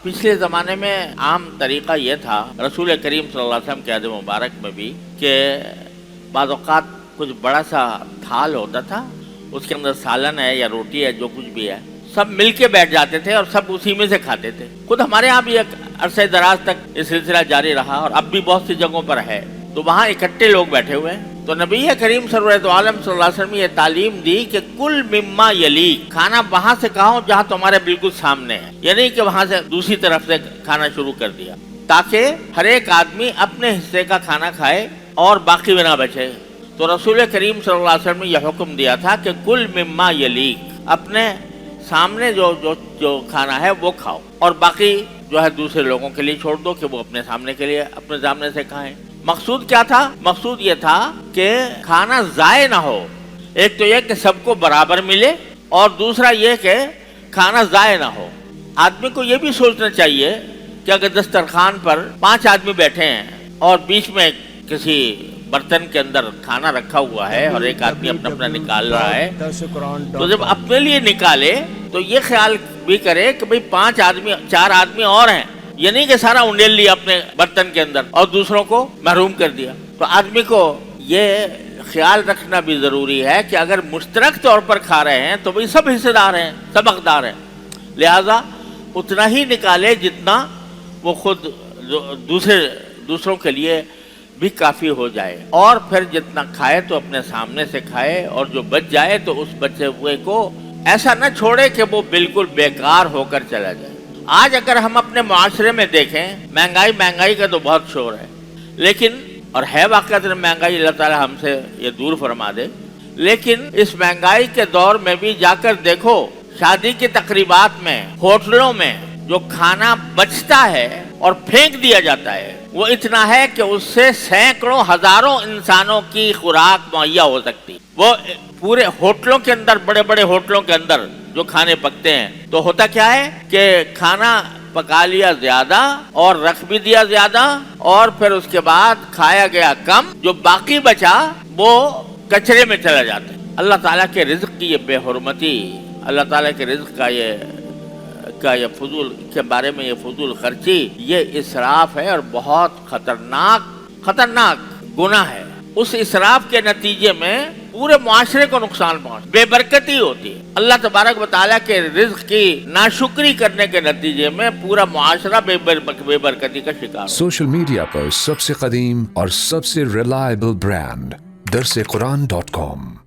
पिछले ज़माने में आम तरीक़ा ये था रसूल करीम सल्लल्लाहु अलैहि वसल्लम के अहद मुबारक में भी कि बाज़ औक़ात कुछ बड़ा सा थाल होता था, उसके अंदर सालन है या रोटी है, जो कुछ भी है, सब मिल के बैठ जाते थे और सब उसी में से खाते थे। खुद हमारे यहाँ भी एक अरसे दराज तक ये सिलसिला जारी रहा और अब भी बहुत सी जगहों पर है। तो वहाँ इकट्ठे लोग बैठे हुए हैं, तो नबी करीम सल्लल्लाहु अलैहि वसल्लम ने ये तालीम दी कि कुल मिम्मा यली, खाना वहाँ से खाओ जहाँ तुम्हारे बिल्कुल सामने है, ये नहीं कि वहाँ से दूसरी तरफ से खाना शुरू कर दिया, ताकि हर एक आदमी अपने हिस्से का खाना खाए और बाकी में ना बचे। तो रसूल करीम सल्लल्लाहु अलैहि वसल्लम ने यह हुक्म दिया था कि कुल मिम्मा यली, अपने सामने जो खाना है वो खाओ और बाकी जो है दूसरे लोगों के लिए छोड़ दो कि वो अपने सामने के लिए अपने सामने से खाएं। मकसूद क्या था? मकसूद ये था कि खाना ज़ाय ना हो। एक तो ये कि सबको बराबर मिले और दूसरा ये कि खाना ज़ाय ना हो। आदमी को ये भी सोचना चाहिए कि अगर दस्तरखान पर 5 आदमी बैठे हैं और बीच में किसी बर्तन के अंदर खाना रखा हुआ है और एक आदमी अपना अपना निकाल रहा है, तो जब अपने लिए निकाले तो ये ख्याल भी करे कि भाई 4 आदमी और हैं, ये नहीं कि सारा उंडेल लिया अपने बर्तन के अंदर और दूसरों को महरूम कर दिया। तो आदमी को ये ख्याल रखना भी जरूरी है कि अगर मुश्तरक तौर पर खा रहे हैं तो भाई सब हिस्सेदार हैं, सब हकदार हैं, लिहाजा उतना ही निकाले जितना वो खुद दूसरों के लिए भी काफ़ी हो जाए, और फिर जितना खाए तो अपने सामने से खाए और जो बच जाए तो उस बचे हुए को ऐसा न छोड़े कि वो बिल्कुल बेकार होकर चला जाए। आज अगर हम अपने मुआशरे में देखें, महंगाई का तो बहुत शोर है, लेकिन और है वाक़अत महंगाई, अल्लाह ताला हमसे ये दूर फरमा दे, लेकिन इस महंगाई के दौर में भी जाकर देखो, शादी की तकरीबात में, होटलों में जो खाना बचता है और फेंक दिया जाता है वो इतना है कि उससे सैकड़ों हजारों इंसानों की खुराक मुहैया हो सकती। वो पूरे होटलों के अंदर, बड़े बड़े होटलों के अंदर जो खाने पकते हैं, तो होता क्या है कि खाना पका लिया ज्यादा और रख भी दिया ज्यादा और फिर उसके बाद खाया गया कम, जो बाकी बचा वो कचरे में चला जाता है। अल्लाह ताला के रिज़्क़ की ये बेहुरमती, अल्लाह ताला के रिज़्क़ का ये फजूल के बारे में, ये फजूल खर्ची, ये इसराफ है और बहुत खतरनाक गुनाह है। उस इसराफ के नतीजे में पूरे मुआशरे को नुकसान बेबरकती होती है। अल्लाह तबारक व तआला के रिज़्क़ की नाशुक्री करने के नतीजे में पूरा मुआशरा बेबरकती का शिकार। सोशल मीडिया पर सबसे कदीम और सबसे रिलायबल ब्रांड दरसेकुरान.com।